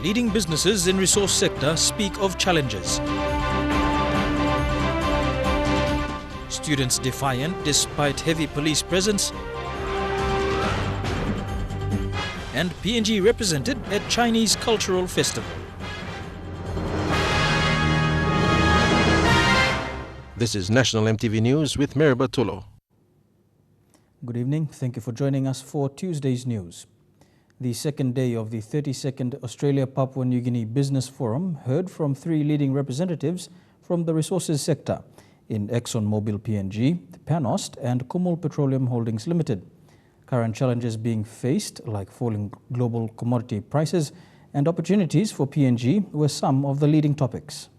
Leading businesses in resource sector speak of challenges. Students defiant despite heavy police presence. And PNG represented at Chinese Cultural Festival. This is National EMTV News with Mary Bartolo. Good evening. Thank you for joining us for Tuesday's news. The second day of the 32nd Australia-Papua New Guinea Business Forum heard from three leading representatives from the resources sector in ExxonMobil PNG, Panost and Kumul Petroleum Holdings Limited. Current challenges being faced, like falling global commodity prices and opportunities for PNG, were some of the leading topics.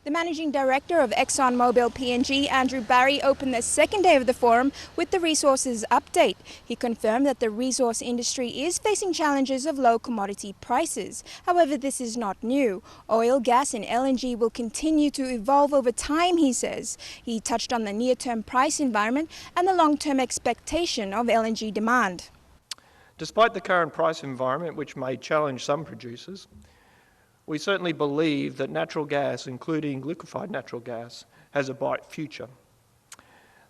The Managing Director of ExxonMobil PNG, Andrew Barry, opened the second day of the forum with the resources update. He confirmed that the resource industry is facing challenges of low commodity prices. However, this is not new. Oil, gas and LNG will continue to evolve over time, he says. He touched on the near-term price environment and the long-term expectation of LNG demand. Despite the current price environment, which may challenge some producers, we certainly believe that natural gas, including liquefied natural gas, has a bright future.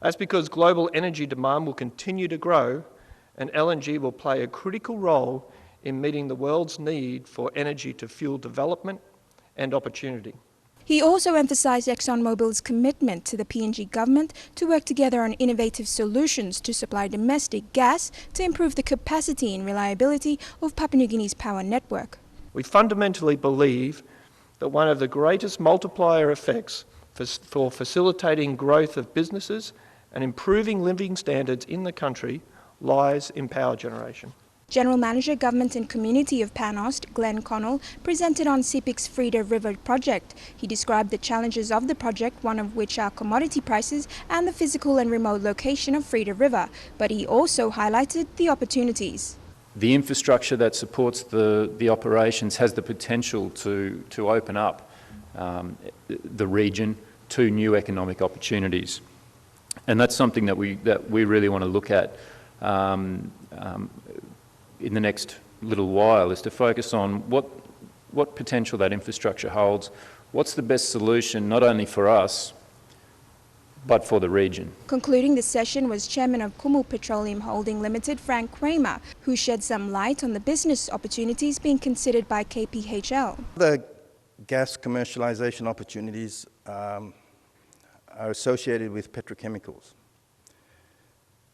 That's because global energy demand will continue to grow and LNG will play a critical role in meeting the world's need for energy to fuel development and opportunity. He also emphasised ExxonMobil's commitment to the PNG government to work together on innovative solutions to supply domestic gas to improve the capacity and reliability of Papua New Guinea's power network. We fundamentally believe that one of the greatest multiplier effects for facilitating growth of businesses and improving living standards in the country lies in power generation. General Manager, Government and Community of Panost, Glenn Connell, presented on CIPIC's Freda River project. He described the challenges of the project, one of which are commodity prices and the physical and remote location of Freda River, but he also highlighted the opportunities. The infrastructure that supports the operations has the potential to open up the region to new economic opportunities, and that's something that we really want to look at in the next little while, is to focus on what potential that infrastructure holds, what's the best solution not only for us but for the region. Concluding the session was Chairman of Kumul Petroleum Holding Limited, Frank Kramer, who shed some light on the business opportunities being considered by KPHL. The gas commercialization opportunities are associated with petrochemicals.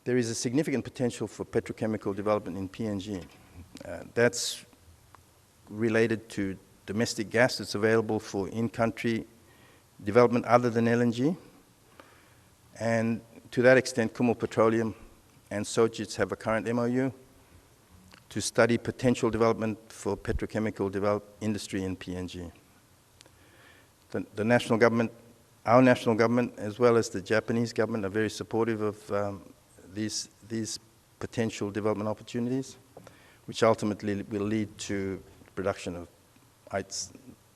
There is a significant potential for petrochemical development in PNG. That's related to domestic gas that's available for in-country development other than LNG. And to that extent, Kumul Petroleum and Sojitz have a current MOU to study potential development for petrochemical industry in PNG. The national government, our national government, as well as the Japanese government, are very supportive of these potential development opportunities, which ultimately will lead to production of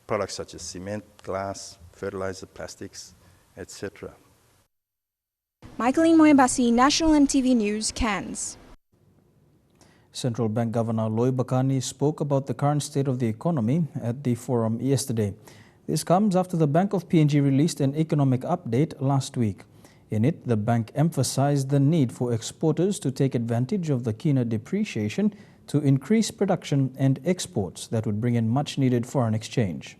products such as cement, glass, fertilizer, plastics, etc. Michaeline Moyabasi, National EMTV News, Cairns. Central Bank Governor Loy Bakani spoke about the current state of the economy at the forum yesterday. This comes after the Bank of PNG released an economic update last week. In it, the bank emphasized the need for exporters to take advantage of the keener depreciation to increase production and exports that would bring in much-needed foreign exchange.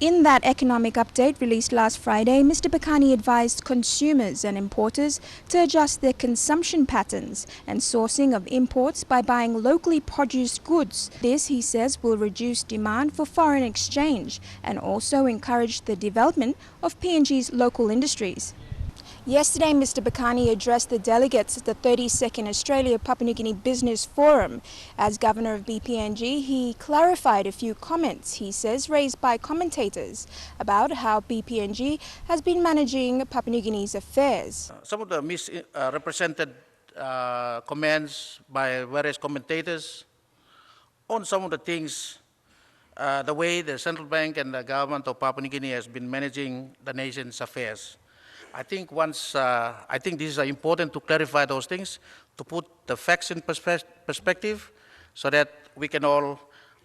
In that economic update released last Friday, Mr. Bakani advised consumers and importers to adjust their consumption patterns and sourcing of imports by buying locally produced goods. This, he says, will reduce demand for foreign exchange and also encourage the development of PNG's local industries. Yesterday, Mr. Bakani addressed the delegates at the 32nd Australia-Papua New Guinea Business Forum. As Governor of BPNG, he clarified a few comments, he says, raised by commentators about how BPNG has been managing Papua New Guinea's affairs. Some of the misrepresented comments by various commentators on some of the things, the way the Central Bank and the government of Papua New Guinea has been managing the nation's affairs. I think I think this is important to clarify those things, to put the facts in perspective, so that we can all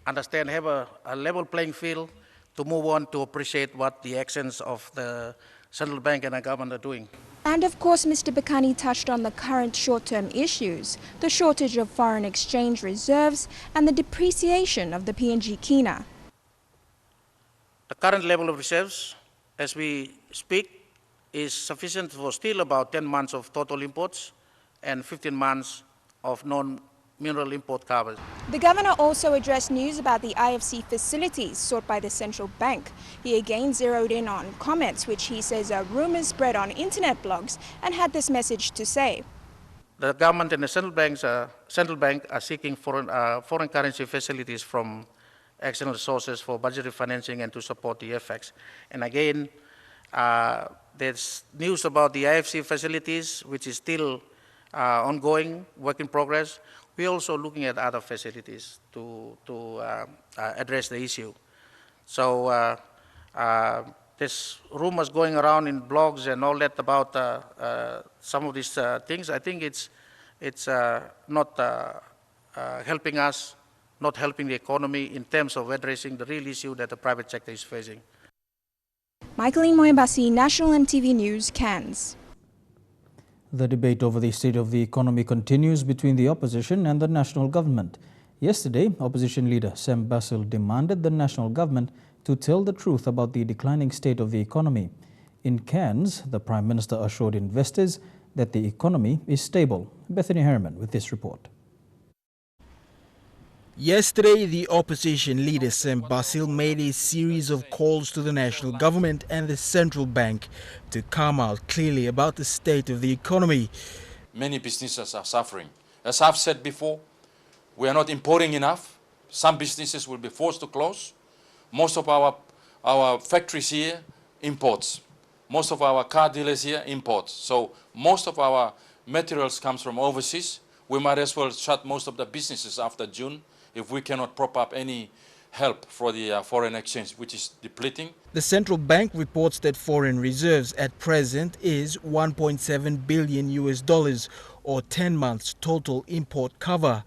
understand, have a level playing field to move on to appreciate what the actions of the central bank and the government are doing. And of course, Mr. Bakani touched on the current short-term issues, the shortage of foreign exchange reserves and the depreciation of the PNG kina. The current level of reserves, as we speak, is sufficient for still about 10 months of total imports and 15 months of non-mineral import coverage. The governor also addressed news about the IFC facilities sought by the central bank. He again zeroed in on comments which he says are rumors spread on internet blogs and had this message to say. The government and the central bank are seeking foreign currency facilities from external sources for budgetary financing and to support the FX. And again, there's news about the IFC facilities, which is still ongoing, work in progress. We're also looking at other facilities to address the issue. So there's rumors going around in blogs and all that about some of these things. I think it's not helping us, not helping the economy in terms of addressing the real issue that the private sector is facing. Michaeline Moyabasi, National EMTV News, Cairns. The debate over the state of the economy continues between the opposition and the national government. Yesterday, opposition leader Sam Basil demanded the national government to tell the truth about the declining state of the economy. In Cairns, the Prime Minister assured investors that the economy is stable. Bethany Harriman with this report. Yesterday, the opposition leader Sam Basil made a series of calls to the national government and the central bank to come out clearly about the state of the economy. Many businesses are suffering. As I've said before, we are not importing enough. Some businesses will be forced to close. Most of our factories here imports. Most of our car dealers here imports. So most of our materials comes from overseas. We might as well shut most of the businesses after June if we cannot prop up any help for the foreign exchange, which is depleting. The central bank reports that foreign reserves at present is $1.7 billion or 10 months total import cover.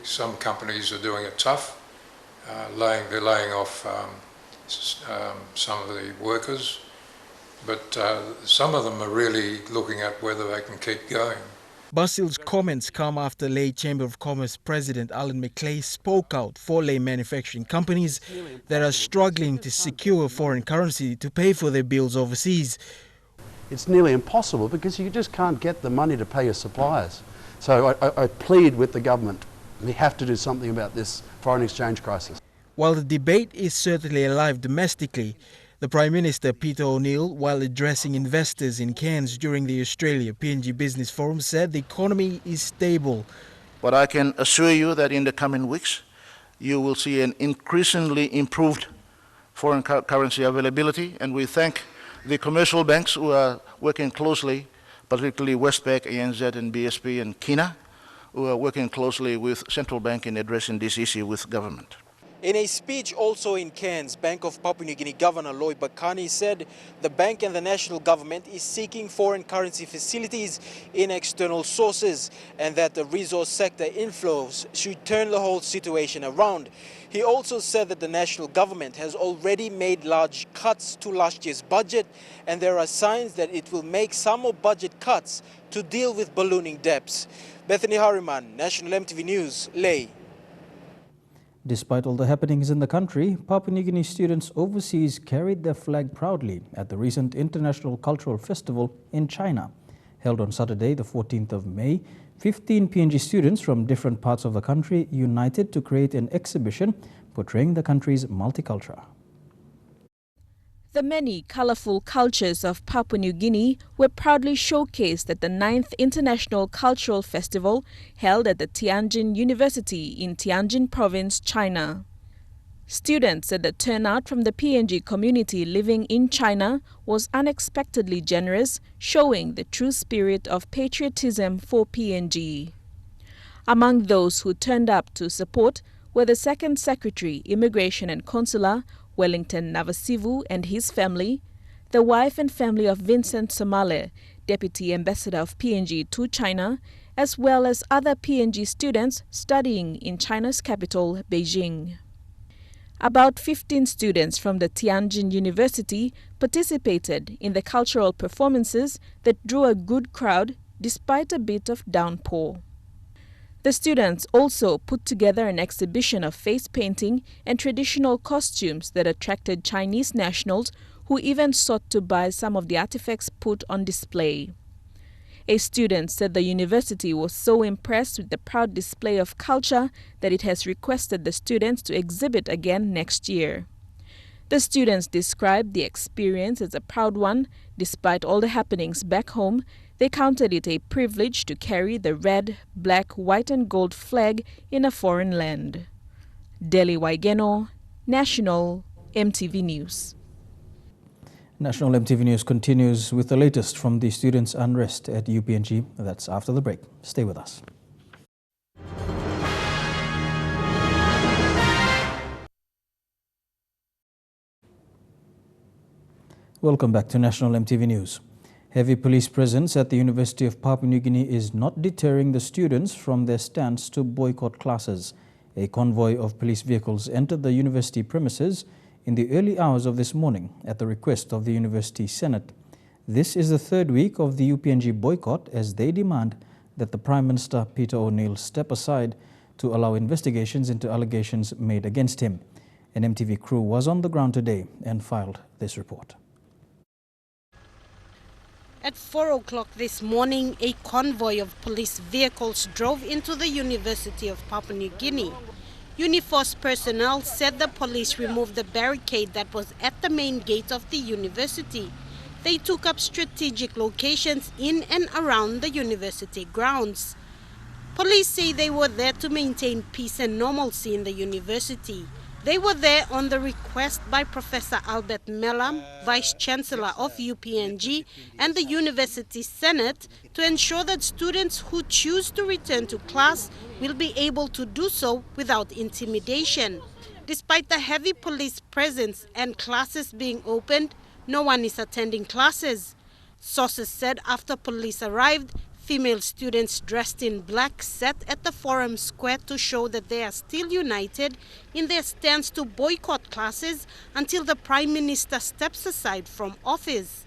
Some companies are doing it tough. They're laying off some of the workers, but some of them are really looking at whether they can keep going. Basil's comments come after Lae Chamber of Commerce President Alan McLeay spoke out for Lae manufacturing companies that are struggling to secure foreign currency to pay for their bills overseas. It's nearly impossible because you just can't get the money to pay your suppliers. So I plead with the government, we have to do something about this foreign exchange crisis. While the debate is certainly alive domestically, the Prime Minister, Peter O'Neill, while addressing investors in Cairns during the Australia PNG Business Forum, said the economy is stable. But I can assure you that in the coming weeks, you will see an increasingly improved foreign currency availability, and we thank the commercial banks who are working closely, particularly Westpac, ANZ and BSP and Kina, who are working closely with central bank in addressing this issue with government. In a speech also in Cairns, Bank of Papua New Guinea Governor Lloyd Bakani said the bank and the national government is seeking foreign currency facilities in external sources and that the resource sector inflows should turn the whole situation around. He also said that the national government has already made large cuts to last year's budget and there are signs that it will make some more budget cuts to deal with ballooning debts. Bethany Harriman, National EMTV News, Lae. Despite all the happenings in the country, Papua New Guinea students overseas carried their flag proudly at the recent International Cultural Festival in China. Held on Saturday, the 14th of May, 15 PNG students from different parts of the country united to create an exhibition portraying the country's multicultural. The many colourful cultures of Papua New Guinea were proudly showcased at the 9th International Cultural Festival held at the Tianjin University in Tianjin Province, China. Students said the turnout from the PNG community living in China was unexpectedly generous, showing the true spirit of patriotism for PNG. Among those who turned up to support were the Second Secretary, Immigration and Consular, Wellington Navasivu and his family, the wife and family of Vincent Somale, Deputy Ambassador of PNG to China, as well as other PNG students studying in China's capital, Beijing. About 15 students from the Tianjin University participated in the cultural performances that drew a good crowd despite a bit of downpour. The students also put together an exhibition of face painting and traditional costumes that attracted Chinese nationals who even sought to buy some of the artifacts put on display. A student said the university was so impressed with the proud display of culture that it has requested the students to exhibit again next year. The students described the experience as a proud one. Despite all the happenings back home, they counted it a privilege to carry the red, black, white and gold flag in a foreign land. Deli Waigeno, National EMTV News. National EMTV News continues with the latest from the students' unrest at UPNG. That's after the break. Stay with us. Welcome back to National EMTV News. Heavy police presence at the University of Papua New Guinea is not deterring the students from their stance to boycott classes. A convoy of police vehicles entered the university premises in the early hours of this morning at the request of the University Senate. This is the third week of the UPNG boycott as they demand that the Prime Minister Peter O'Neill step aside to allow investigations into allegations made against him. An MTV crew was on the ground today and filed this report. At 4 o'clock this morning, a convoy of police vehicles drove into the University of Papua New Guinea. Uniforce personnel said the police removed the barricade that was at the main gate of the university. They took up strategic locations in and around the university grounds. Police say they were there to maintain peace and normalcy in the university. They were there on the request by Professor Albert Melam, Vice-Chancellor of UPNG, and the University Senate to ensure that students who choose to return to class will be able to do so without intimidation. Despite the heavy police presence and classes being opened, no one is attending classes. Sources said after police arrived, female students dressed in black sat at the Forum Square to show that they are still united in their stance to boycott classes until the Prime Minister steps aside from office.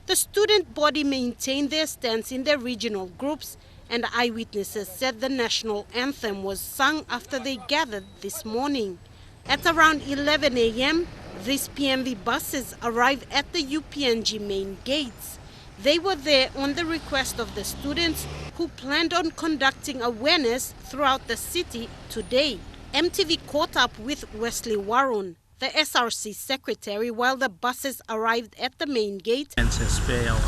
The student body maintained their stance in their regional groups, and eyewitnesses said the national anthem was sung after they gathered this morning. At around 11 a.m., these PMV buses arrived at the UPNG main gates. They were there on the request of the students who planned on conducting awareness throughout the city today. MTV caught up with Wesley Warren, the SRC secretary, while the buses arrived at the main gate. And to spare our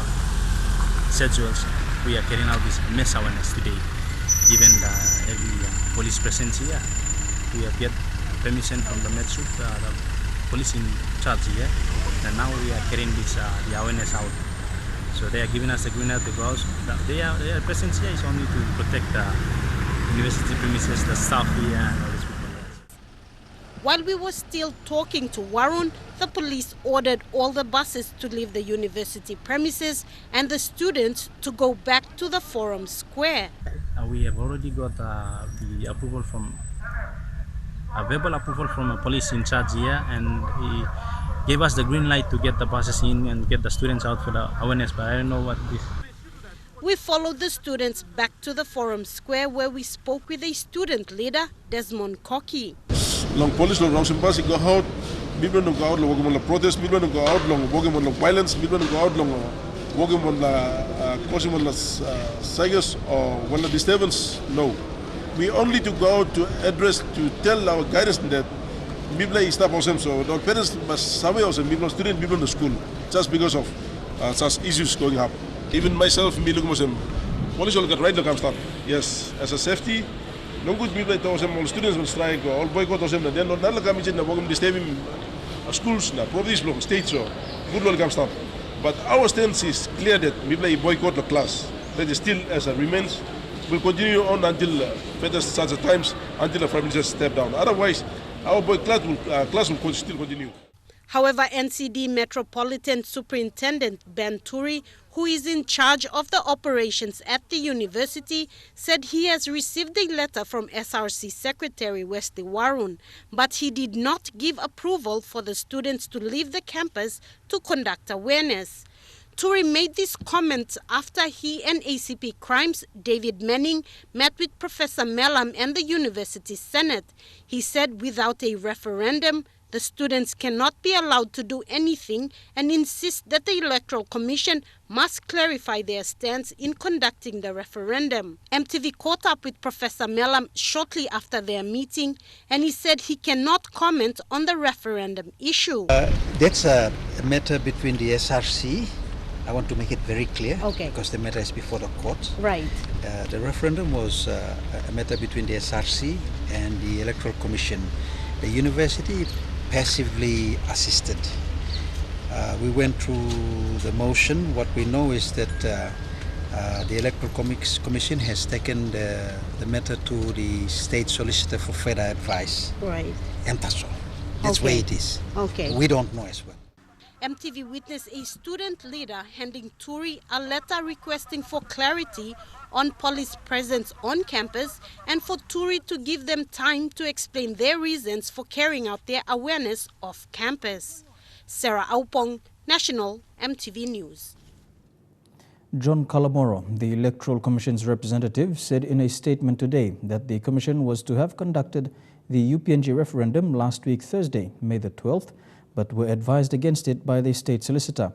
schedules, we are carrying out this mass awareness today. Even every police presence here, we have get permission from the Metro, the police in charge here, and now we are carrying this the awareness out. So they are giving us a green light because their presence here is only to protect the university premises, the staff here, and all these people here. While we were still talking to Warren, the police ordered all the buses to leave the university premises and the students to go back to the Forum Square. We have already got the approval from verbal approval from a police in charge here, and he gave us the green light to get the buses in and get the students out for the awareness, but I don't know what this. We followed the students back to the Forum Square where we spoke with a student leader, Desmond Koki. Long police long sympathy go out, people don't go out long walking protest, people don't go out long walking on violence, people don't go out long walking on causing on sagas or when the disturbance. No, we only to go out to address to tell our guidance that people is stop awesome. So the parents must somewhere also people student people in the school just because of such issues going up. Even myself, me look awesome. Police will get right to come start. Yes, as a safety. No good people to awesome. All students will strike or all boycott awesome. Then not come in the walking disturbing schools na province long states so good will come start. But our stance is clear that people boycott the class. That is still as a remains. Will continue on until further such times until the Prime Minister step down. Otherwise, our class will still continue. However, NCD Metropolitan Superintendent Ben Turi, who is in charge of the operations at the university, said he has received a letter from SRC Secretary Wesley Warun, but he did not give approval for the students to leave the campus to conduct awareness. Turi made this comment after he and ACP Crimes David Manning met with Professor Mellam and the University Senate. He said without a referendum, the students cannot be allowed to do anything and insist that the Electoral Commission must clarify their stance in conducting the referendum. MTV caught up with Professor Mellam shortly after their meeting, and he said he cannot comment on the referendum issue. That's a matter between the SRC. I want to make it very clear, because the matter is before the court. Right. The referendum was a matter between the SRC and the Electoral Commission. The university passively assisted. We went through the motion. What we know is that the Electoral Commission has taken the matter to the State Solicitor for further advice. Right. And that's all. That's where it is. Okay. We don't know as well. MTV witnessed a student leader handing Turi a letter requesting for clarity on police presence on campus and for Turi to give them time to explain their reasons for carrying out their awareness off campus. Sarah Aupong, National MTV News. John Calamoro, the Electoral Commission's representative, said in a statement today that the Commission was to have conducted the UPNG referendum last week Thursday, May the 12th, but were advised against it by the State Solicitor.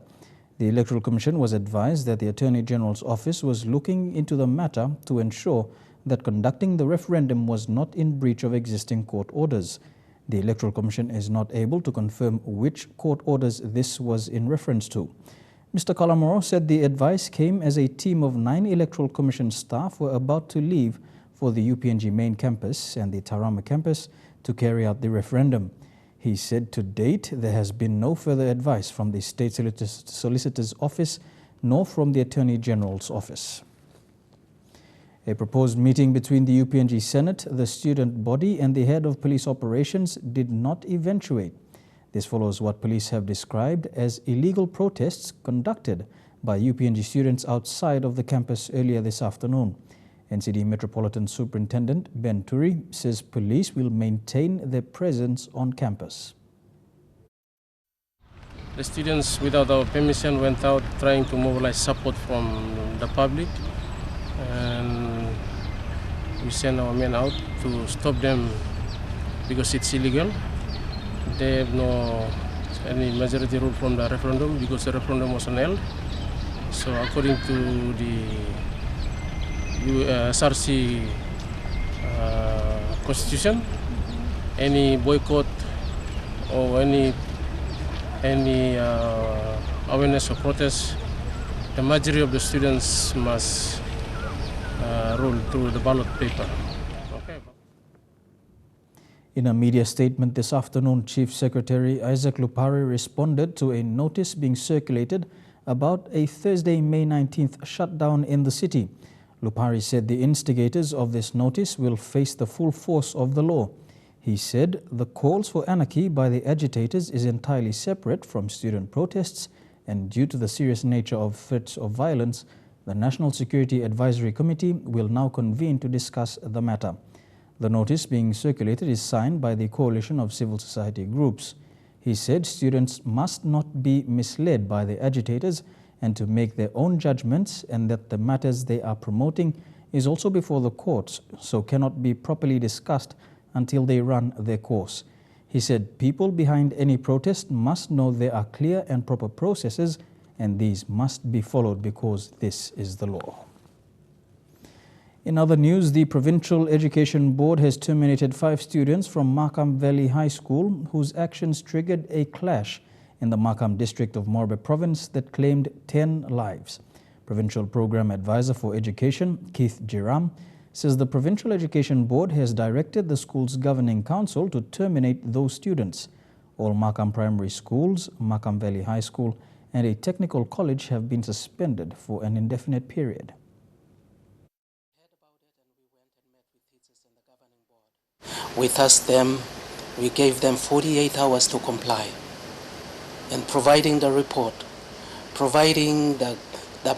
The Electoral Commission was advised that the Attorney General's office was looking into the matter to ensure that conducting the referendum was not in breach of existing court orders. The Electoral Commission is not able to confirm which court orders this was in reference to. Mr. Calamoro said the advice came as a team of 9 Electoral Commission staff were about to leave for the UPNG main campus and the Tarama campus to carry out the referendum. He said to date there has been no further advice from the State Solicitor's office nor from the Attorney General's office. A proposed meeting between the UPNG Senate, the student body and the head of police operations did not eventuate. This follows what police have described as illegal protests conducted by UPNG students outside of the campus earlier this afternoon. NCD Metropolitan Superintendent Ben Turi says police will maintain their presence on campus. The students, without our permission, went out trying to mobilize support from the public, and we sent our men out to stop them because it's illegal. They have no any majority rule from the referendum because the referendum was annulled. So according to the SRC constitution, any boycott or any awareness or protest, the majority of the students must rule through the ballot paper. In a media statement this afternoon, Chief Secretary Isaac Lupari responded to a notice being circulated about a Thursday, May 19th shutdown in the city. Lupari said the instigators of this notice will face the full force of the law. He said the calls for anarchy by the agitators is entirely separate from student protests, and due to the serious nature of threats of violence, the National Security Advisory Committee will now convene to discuss the matter. The notice being circulated is signed by the coalition of civil society groups. He said students must not be misled by the agitators and to make their own judgments, and that the matters they are promoting is also before the courts, so cannot be properly discussed until they run their course. He said people behind any protest must know there are clear and proper processes, and these must be followed because this is the law. In other news, the Provincial Education Board has terminated 5 students from Markham Valley High School whose actions triggered a clash in the Markham district of Morbe province that claimed 10 lives. Provincial Program Advisor for Education, Keith Jiram, says the Provincial Education Board has directed the school's governing council to terminate those students. All Markham primary schools, Markham Valley High School and a technical college have been suspended for an indefinite period. We tasked them, we gave them 48 hours to comply. and providing the report, providing the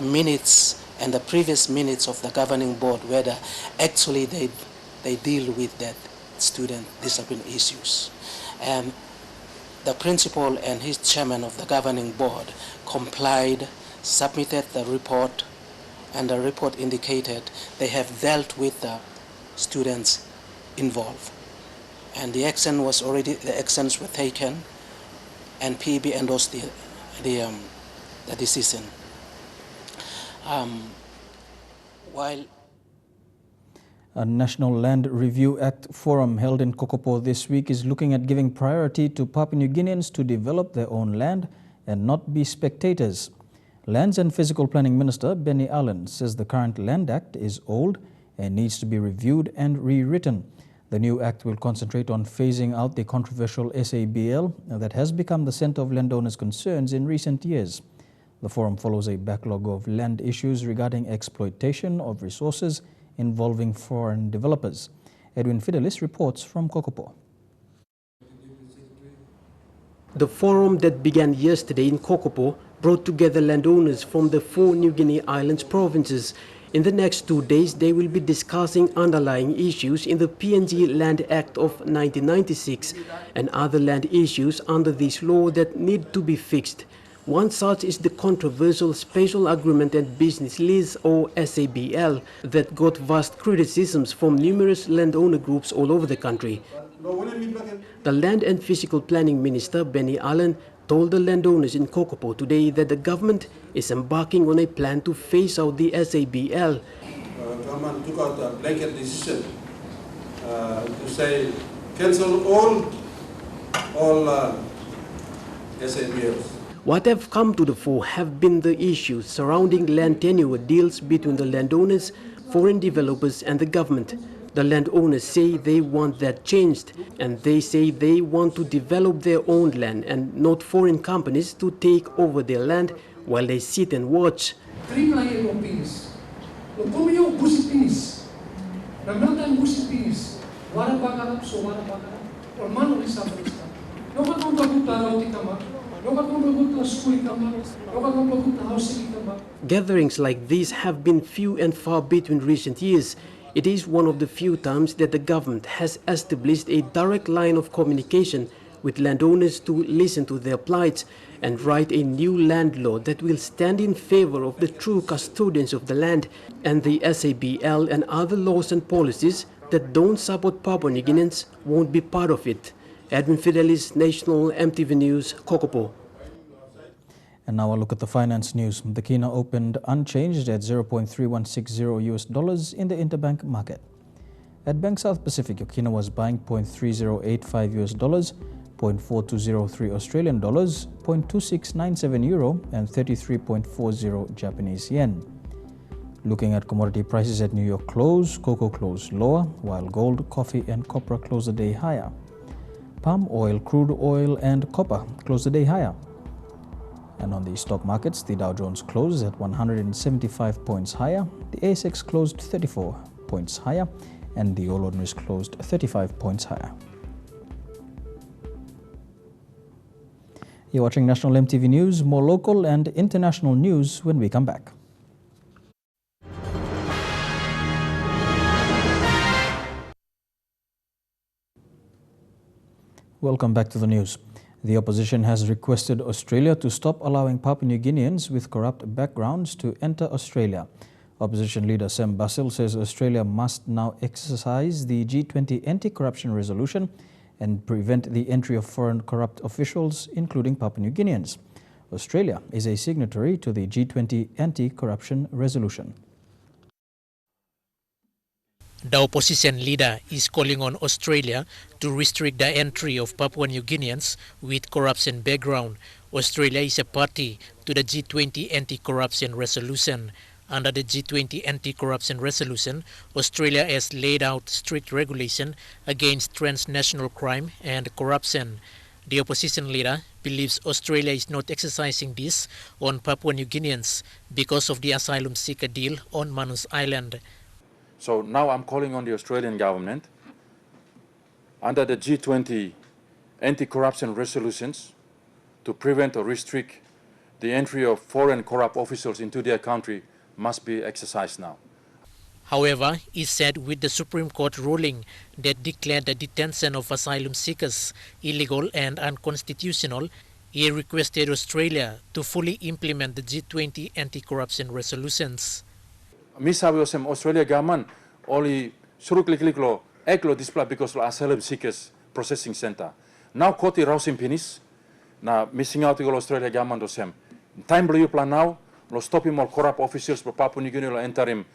minutes and the previous minutes of the governing board, whether actually they deal with that student discipline issues. And the principal and his chairman of the governing board complied, submitted the report, and the report indicated they have dealt with the students involved. And the actions were taken, and PEB endorsed the decision. While a National Land Review Act forum held in Kokopo this week is looking at giving priority to Papua New Guineans to develop their own land and not be spectators. Lands and Physical Planning Minister Benny Allen says the current Land Act is old and needs to be reviewed and rewritten. The new act will concentrate on phasing out the controversial SABL that has become the center of landowners' concerns in recent years. The forum follows a backlog of land issues regarding exploitation of resources involving foreign developers. Edwin Fidelis reports from Kokopo. The forum that began yesterday in Kokopo brought together landowners from the 4 New Guinea Islands provinces. In the next 2 days, they will be discussing underlying issues in the PNG Land Act of 1996 and other land issues under this law that need to be fixed. One such is the controversial Special Agreement and Business Lease, or SABL, that got vast criticisms from numerous landowner groups all over the country. The Land and Physical Planning Minister, Benny Allen, told the landowners in Kokopo today that the government is embarking on a plan to phase out the SABL. Government took out a blanket decision to say cancel all SABLs. What have come to the fore have been the issues surrounding land tenure deals between the landowners, foreign developers and the government. The landowners say they want that changed, and they say they want to develop their own land and not foreign companies to take over their land while they sit and watch. Gatherings like these have been few and far between recent years. It is one of the few times that the government has established a direct line of communication with landowners to listen to their plights and write a new land law that will stand in favor of the true custodians of the land, and the SABL and other laws and policies that don't support Papua New Guineans won't be part of it. Edwin Fidelis, National EMTV News, Kokopo. And now a look at the finance news. The kina opened unchanged at $0.3160 in the interbank market. At Bank South Pacific, your kina was buying $0.3085, $0.4203 Australian dollars, $0.2697 euro, and 33.40 Japanese yen. Looking at commodity prices at New York close, cocoa closed lower, while gold, coffee, and copra closed the day higher. Palm oil, crude oil, and copper closed the day higher. And on the stock markets, the Dow Jones closed at 175 points higher, the ASX closed 34 points higher, and the All Ordinaries closed 35 points higher. You're watching National EMTV News. More local and international news when we come back. Welcome back to the news. The opposition has requested Australia to stop allowing Papua New Guineans with corrupt backgrounds to enter Australia. Opposition leader Sam Basil says Australia must now exercise the G20 anti-corruption resolution and prevent the entry of foreign corrupt officials, including Papua New Guineans. Australia is a signatory to the G20 anti-corruption resolution. The opposition leader is calling on Australia to restrict the entry of Papua New Guineans with corruption background. Australia is a party to the G20 anti-corruption resolution. Under the G20 anti-corruption resolution, Australia has laid out strict regulation against transnational crime and corruption. The opposition leader believes Australia is not exercising this on Papua New Guineans because of the asylum seeker deal on Manus Island. So now I'm calling on the Australian government, under the G20 anti-corruption resolutions, to prevent or restrict the entry of foreign corrupt officials into their country must be exercised now. However, he said with the Supreme Court ruling that declared the detention of asylum seekers illegal and unconstitutional, he requested Australia to fully implement the G20 anti-corruption resolutions. Misabi osem Australia government only suruklikliklo eklo display because of asylum seekers processing center. Now koti rausim finish na missing out to Australia government osem. Time blue plan now lo stopping more corrupt officials for Papua New Guinea lo interim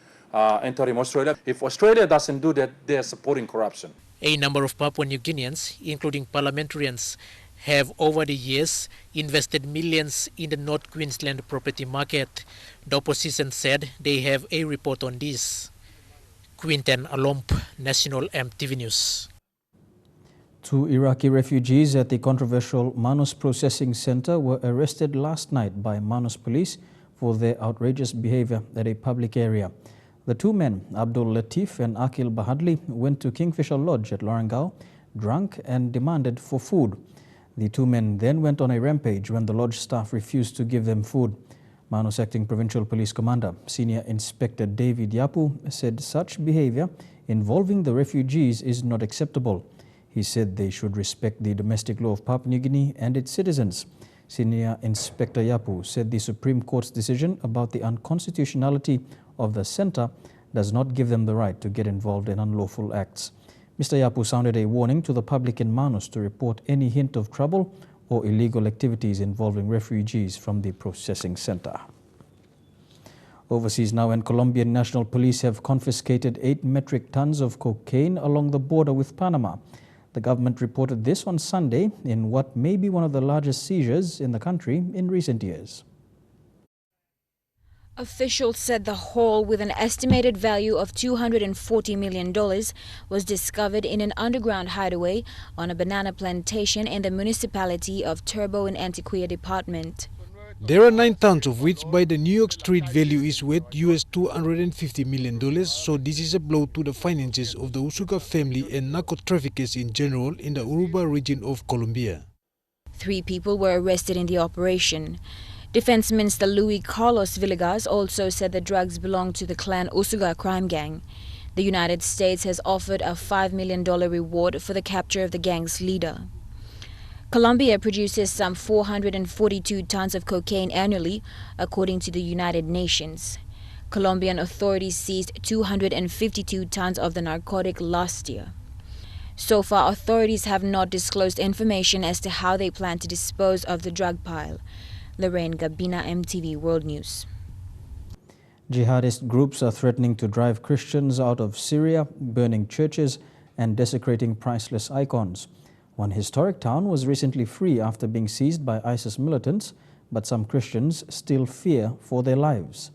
Australia. If Australia doesn't do that, they are supporting corruption. A number of Papua New Guineans, including parliamentarians, have over the years invested millions in the North Queensland property market. The opposition said they have a report on this. Quinten Alomp, National EMTV News. 2 Iraqi refugees at the controversial Manus Processing Center were arrested last night by Manus police for their outrageous behavior at a public area. The 2 men, Abdul Latif and Akil Bahadli, went to Kingfisher Lodge at Lorengau, drunk and demanded for food. The 2 men then went on a rampage when the lodge staff refused to give them food. Manus Acting Provincial Police Commander, Senior Inspector David Yapu, said such behavior involving the refugees is not acceptable. He said they should respect the domestic law of Papua New Guinea and its citizens. Senior Inspector Yapu said the Supreme Court's decision about the unconstitutionality of the centre does not give them the right to get involved in unlawful acts. Mr. Yapu sounded a warning to the public in Manus to report any hint of trouble or illegal activities involving refugees from the processing centre. Overseas now, and Colombian National Police have confiscated 8 metric tons of cocaine along the border with Panama. The government reported this on Sunday in what may be one of the largest seizures in the country in recent years. Officials said the haul, with an estimated value of $240 million, was discovered in an underground hideaway on a banana plantation in the municipality of Turbo in Antioquia Department. There are 9 tons of which by the New York street value is worth US $250 million, so this is a blow to the finances of the Usuga family and narco traffickers in general in the Uruba region of Colombia. 3 people were arrested in the operation. Defense Minister Luis Carlos Villegas also said the drugs belong to the clan Usuga crime gang. The United States has offered a $5 million reward for the capture of the gang's leader. Colombia produces some 442 tons of cocaine annually, according to the United Nations. Colombian authorities seized 252 tons of the narcotic last year. So far, authorities have not disclosed information as to how they plan to dispose of the drug pile. Lorraine Gabina, EMTV World News. Jihadist groups are threatening to drive Christians out of Syria, burning churches and desecrating priceless icons. One historic town was recently free after being seized by ISIS militants, but some Christians still fear for their lives.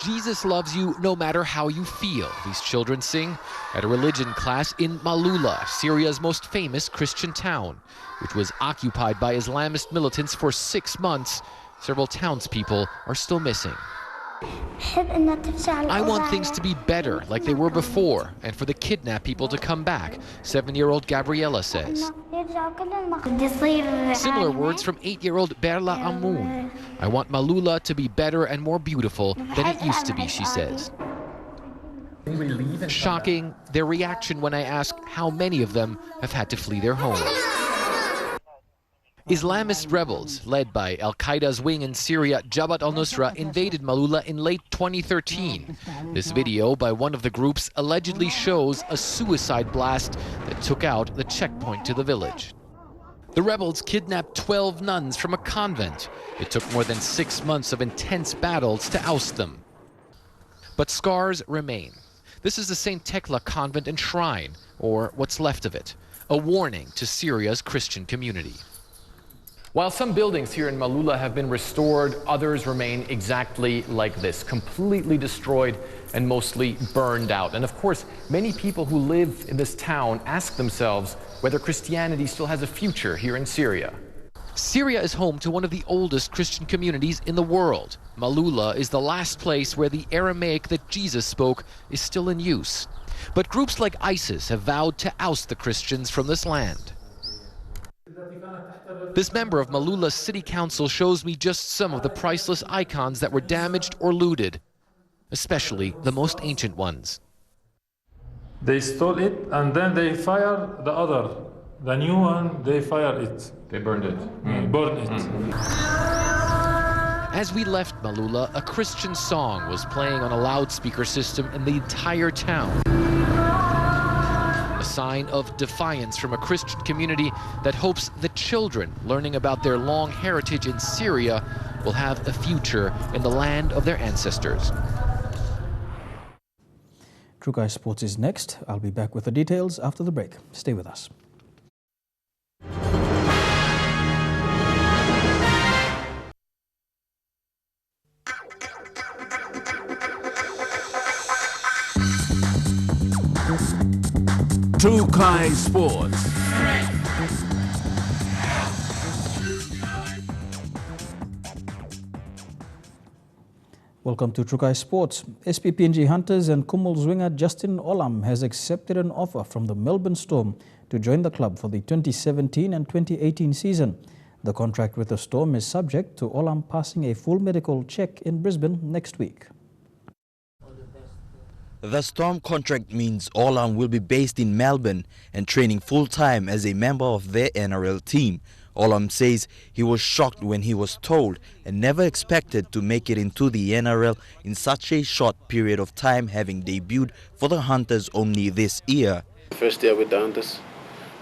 Jesus loves you no matter how you feel, these children sing at a religion class in Malula, Syria's most famous Christian town, which was occupied by Islamist militants for 6 months. Several townspeople are still missing. I want things to be better like they were before, and for the kidnapped people to come back, 7-year-old Gabriela says. Similar words from 8-year-old Berla Amoun. I want Malula to be better and more beautiful than it used to be, she says. Shocking, their reaction when I ask how many of them have had to flee their homes. Islamist rebels, led by Al-Qaeda's wing in Syria, Jabhat al-Nusra, invaded Malula in late 2013. This video by one of the groups allegedly shows a suicide blast that took out the checkpoint to the village. The rebels kidnapped 12 nuns from a convent. It took more than 6 months of intense battles to oust them. But scars remain. This is the St. Tekla convent and shrine, or what's left of it, a warning to Syria's Christian community. While some buildings here in Malula have been restored, others remain exactly like this, completely destroyed and mostly burned out. And of course, many people who live in this town ask themselves whether Christianity still has a future here in Syria. Syria is home to one of the oldest Christian communities in the world. Malula is the last place where the Aramaic that Jesus spoke is still in use. But groups like ISIS have vowed to oust the Christians from this land. This member of Malula's city council shows me just some of the priceless icons that were damaged or looted, especially the most ancient ones. They stole it and then they fire the other. The new one, they fire it. They burned it. Burn it. As we left Malula, a Christian song was playing on a loudspeaker system in the entire town. A sign of defiance from a Christian community that hopes the children learning about their long heritage in Syria will have a future in the land of their ancestors. True Guy Sports is next. I'll be back with the details after the break. Stay with us. True Guy Sports. Welcome to True Guy Sports. SPPNG Hunters and Kumul's winger Justin Olam has accepted an offer from the Melbourne Storm to join the club for the 2017 and 2018 season. The contract with the Storm is subject to Olam passing a full medical check in Brisbane next week. The Storm contract means Olam will be based in Melbourne and training full-time as a member of their NRL team. Olam says he was shocked when he was told and never expected to make it into the NRL in such a short period of time, having debuted for the Hunters only this year. First year with the Hunters,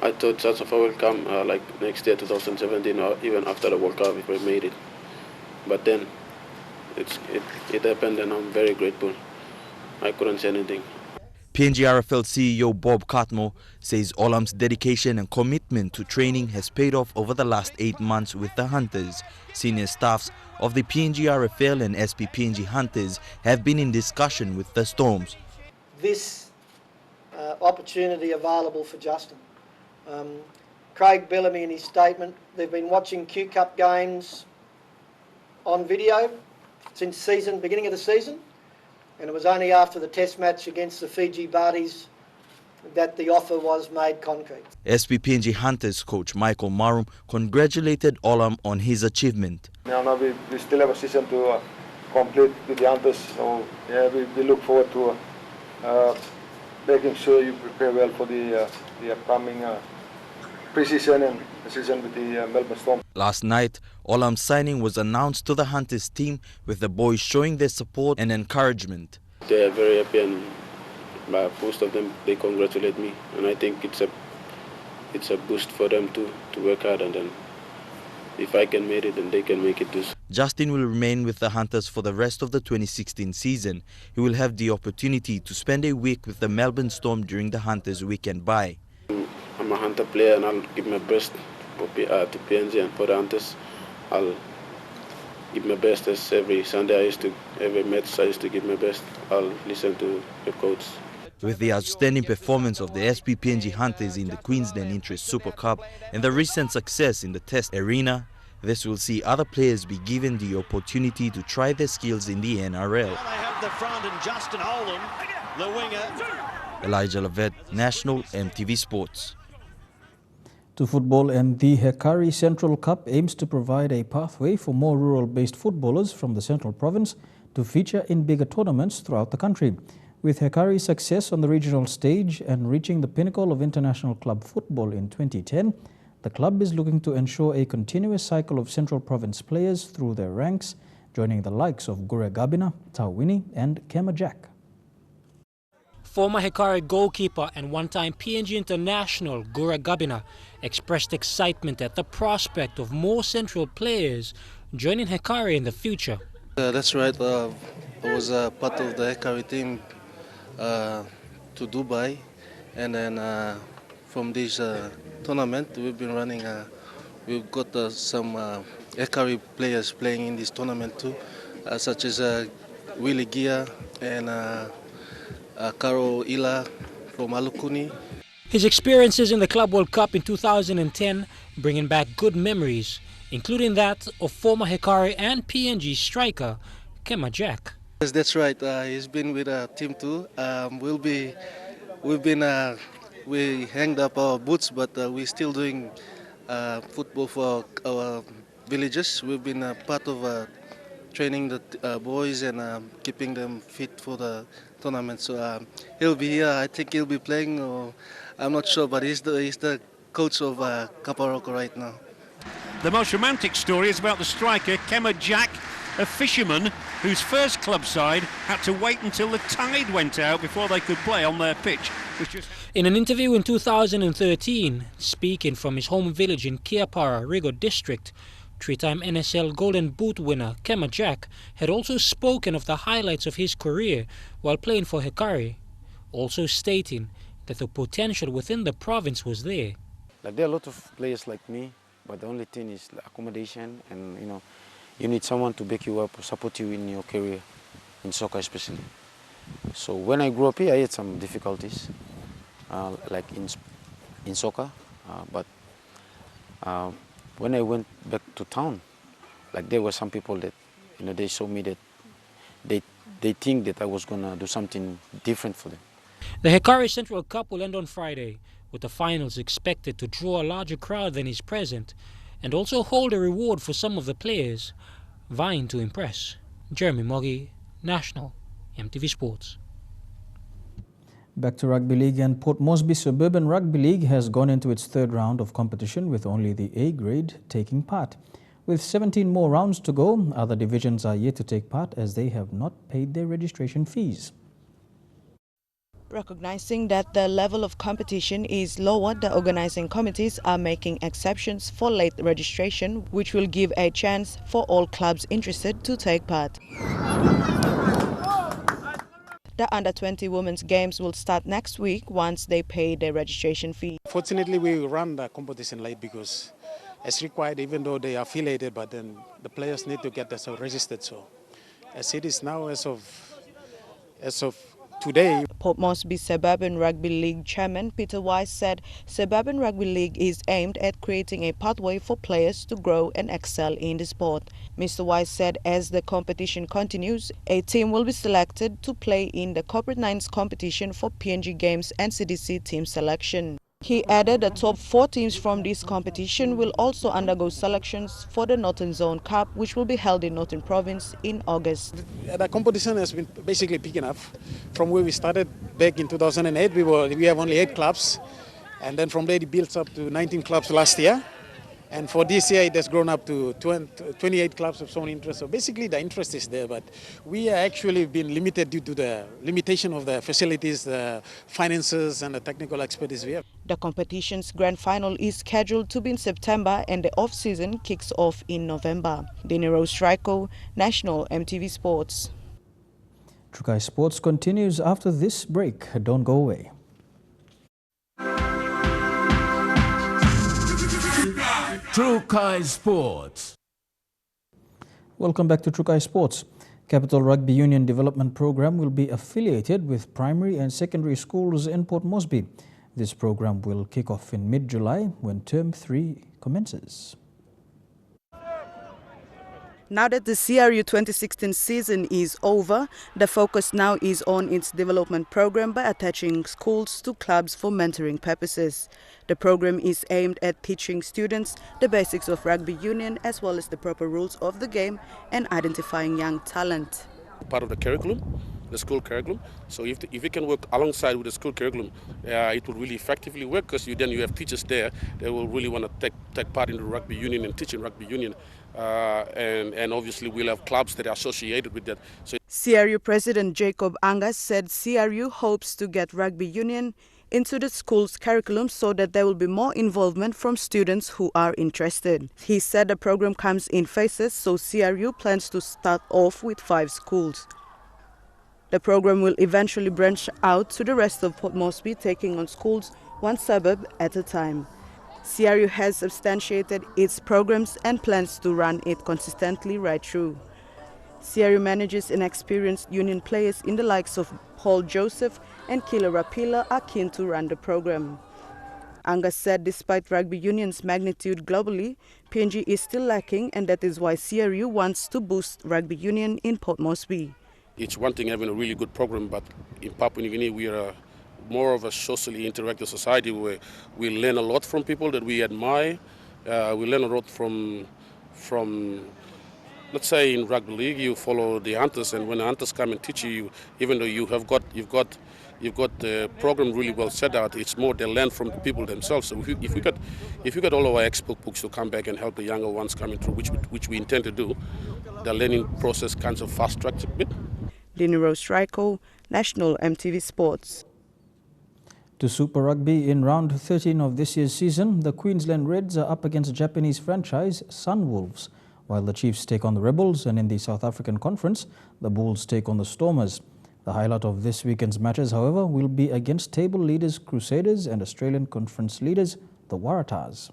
I thought such of a will come like next year 2017 or even after the World Cup if we made it. But then it happened and I'm very grateful. I couldn't say anything. PNG RFL CEO Bob Cartmore says Olam's dedication and commitment to training has paid off over the last 8 months with the Hunters. Senior staffs of the PNG RFL and SPPNG Hunters have been in discussion with the Storms. This opportunity available for Justin. Craig Bellamy in his statement, they've been watching Q Cup games on video since beginning of the season. And it was only after the test match against the Fiji Bardis that the offer was made concrete. SPPNG Hunters coach Michael Marum congratulated Olam on his achievement. Now we still have a season to complete with the Hunters, so yeah, we look forward to making sure you prepare well for the upcoming pre-season and the season with the Melbourne Storm. Last night, Olam's signing was announced to the Hunters team, with the boys showing their support and encouragement. They are very happy and most of them, they congratulate me. And I think it's a boost for them to work hard, and then if I can make it, then they can make it too. Justin will remain with the Hunters for the rest of the 2016 season. He will have the opportunity to spend a week with the Melbourne Storm during the Hunters weekend bye. I'm a Hunter player and I'll give my best to PNG and for the Hunters. I'll give my best as every Sunday every match I used to give my best. I'll listen to the coach. With the outstanding performance of the SPPNG Hunters in the Queensland Interest Super Cup and the recent success in the Test arena, this will see other players be given the opportunity to try their skills in the NRL. Now they have the front and Justin Olam, the winger. Elijah Levet, National EMTV Sports. To football, and the Hekari Central Cup aims to provide a pathway for more rural-based footballers from the Central Province to feature in bigger tournaments throughout the country. With Hekari's success on the regional stage and reaching the pinnacle of international club football in 2010, the club is looking to ensure a continuous cycle of Central Province players through their ranks, joining the likes of Gure Gabina, Tawini and Kema Jack. Former Hekari goalkeeper and one-time PNG international Gure Gabina expressed excitement at the prospect of more Central players joining Hekari in the future. That's right. I was part of the Hekari team to Dubai, and then from this tournament we've been running. We've got some Hekari players playing in this tournament too, such as Willie Gia and Karo Ila from Alukuni. His experiences in the Club World Cup in 2010 bringing back good memories, including that of former Hekari and PNG striker Kema Jack. Yes, that's right. He's been with our team too. We hanged up our boots, but we're still doing football for our villages. We've been part of training the boys and keeping them fit for the tournament. So he'll be here. I think he'll be playing. Or I'm not sure, but he's the coach of Kaparoko right now. The most romantic story is about the striker, Kema Jack, a fisherman whose first club side had to wait until the tide went out before they could play on their pitch. In an interview in 2013, speaking from his home village in Kiapara, Rigo district, three-time NSL Golden Boot winner Kema Jack had also spoken of the highlights of his career while playing for Hekari, also stating that the potential within the province was there. Like, there are a lot of players like me, but the only thing is accommodation, and you need someone to back you up or support you in your career, in soccer especially. So when I grew up here, I had some difficulties, like in soccer, but when I went back to town, like, there were some people that, they saw me that they think that I was gonna do something different for them. The Hekari Central Cup will end on Friday, with the finals expected to draw a larger crowd than is present, and also hold a reward for some of the players vying to impress. Jeremy Moggy, National, EMTV Sports. Back to Rugby League, and Port Moresby Suburban Rugby League has gone into its third round of competition with only the A grade taking part. With 17 more rounds to go, other divisions are yet to take part as they have not paid their registration fees. Recognizing that the level of competition is lower, the organizing committees are making exceptions for late registration, which will give a chance for all clubs interested to take part. The Under-20 Women's Games will start next week once they pay their registration fee. Fortunately, we run the competition late because it's required, even though they are affiliated, but then the players need to get themselves registered. So as it is now, as of today. Port Moresby Suburban Rugby League Chairman Peter Wise said Suburban Rugby League is aimed at creating a pathway for players to grow and excel in the sport. Mr. Wise said as the competition continues, a team will be selected to play in the Corporate Nines competition for PNG Games and CDC team selection. He added the top 4 teams from this competition will also undergo selections for the Northern Zone Cup, which will be held in Northern Province in August. The competition has been basically picking up. From where we started back in 2008, we have only 8 clubs, and then from there it built up to 19 clubs last year. And for this year, it has grown up to 28 clubs of shown interest. So basically, the interest is there, but we are actually been limited due to the limitation of the facilities, the finances, and the technical expertise we have. The competition's grand final is scheduled to be in September, and the off-season kicks off in November. Dinero Strico, National EMTV Sports. Trukai Sports continues after this break. Don't go away. Trukai Sports. Welcome back to Trukai Sports. Capital Rugby Union Development Program will be affiliated with primary and secondary schools in Port Moresby. This program will kick off in mid-July when Term 3 commences. Now that the CRU 2016 season is over, the focus now is on its development program by attaching schools to clubs for mentoring purposes. The program is aimed at teaching students the basics of rugby union as well as the proper rules of the game and identifying young talent. Part of the curriculum, the school curriculum. So if we can work alongside with the school curriculum, it will really effectively work because then you have teachers there that will really want to take part in the rugby union and teaching rugby union. And obviously we'll have clubs that are associated with that. So CRU President Jacob Angas said CRU hopes to get rugby union into the school's curriculum so that there will be more involvement from students who are interested. He said the program comes in phases, so CRU plans to start off with 5 schools. The program will eventually branch out to the rest of Port Moresby, taking on schools one suburb at a time. CRU has substantiated its programs and plans to run it consistently right through. CRU managers and experienced union players in the likes of Paul Joseph and Kila Rapila are keen to run the program. Angas said despite rugby union's magnitude globally, PNG is still lacking, and that is why CRU wants to boost rugby union in Port Moresby. it's one thing having a really good program, but in Papua New Guinea we are more of a socially interactive society where we learn a lot from people that we admire, We learn a lot from, let's say in rugby league, you follow the hunters, and when the hunters come and teach you, even though you've got the program really well set out, it's more they learn from the people themselves. So if we got all our expert books to come back and help the younger ones coming through, which we intend to do, the learning process kind of fast-tracked a bit. Dini Rose Raiko, National EMTV Sports. To Super Rugby, in round 13 of this year's season, the Queensland Reds are up against Japanese franchise Sunwolves, while the Chiefs take on the Rebels, and in the South African Conference, the Bulls take on the Stormers. The highlight of this weekend's matches, however, will be against table leaders Crusaders and Australian Conference leaders the Waratahs.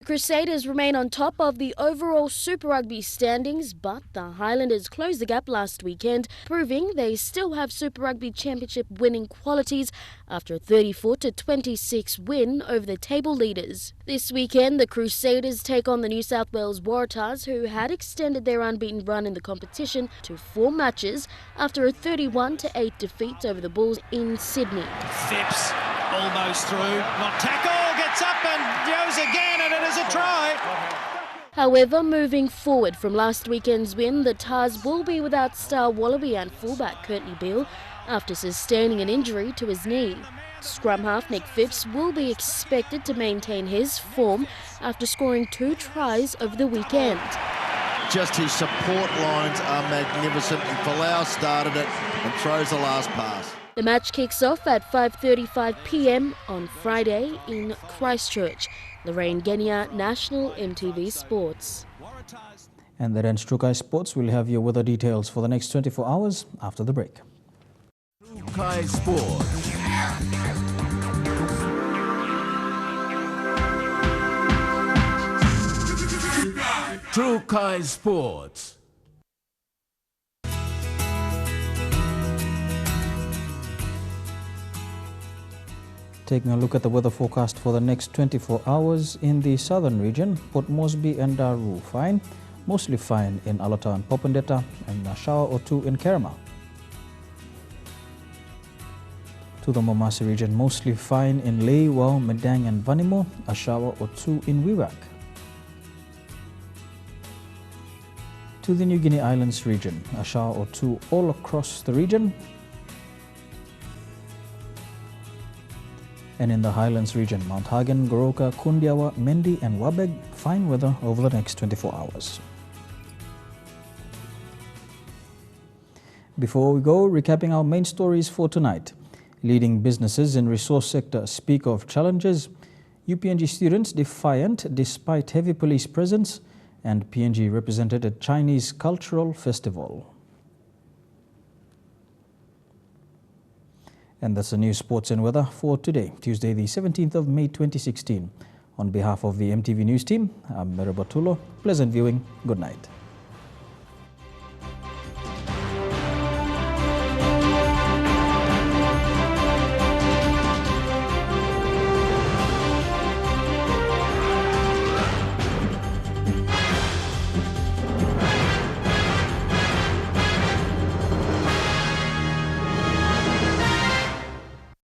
Crusaders remain on top of the overall Super Rugby standings, but the Highlanders closed the gap last weekend, proving they still have Super Rugby Championship winning qualities after a 34-26 win over the table leaders. This weekend, the Crusaders take on the New South Wales Waratahs, who had extended their unbeaten run in the competition to 4 matches after a 31-8 defeat over the Bulls in Sydney. Phipps almost through, not tackle, gets up and goes again, and it is a try. However, moving forward from last weekend's win, the Tars will be without star Wallaby and fullback Courtney Beale after sustaining an injury to his knee. Scrum half Nick Phipps will be expected to maintain his form after scoring 2 tries over the weekend. Just his support lines are magnificent, and Palau started it and throws the last pass. The match kicks off at 5:35 p.m. on Friday in Christchurch. Lorraine Genia, National EMTV Sports. And that ends Trukai Sports. We'll have your weather details for the next 24 hours after the break. Trukai Sports. Trukai Sports. Taking a look at the weather forecast for the next 24 hours in the southern region, Port Moresby and Daru fine, mostly fine in Alota and Popondetta, and a shower or 2 in Kerema. To the Momasi region, mostly fine in Lae, Wau, Medang and Vanimo, a shower or 2 in Wewak. To the New Guinea Islands region, a shower or 2 all across the region. And in the Highlands region, Mount Hagen, Goroka, Kundiawa, Mendi and Wabeg, fine weather over the next 24 hours. Before we go, recapping our main stories for tonight. Leading businesses in resource sector speak of challenges. UPNG students defiant despite heavy police presence, and PNG represented at Chinese Cultural Festival. And that's the news, sports and weather for today, Tuesday the 17th of May 2016. On behalf of the EMTV News team, I'm Merabatulo. Pleasant viewing. Good night.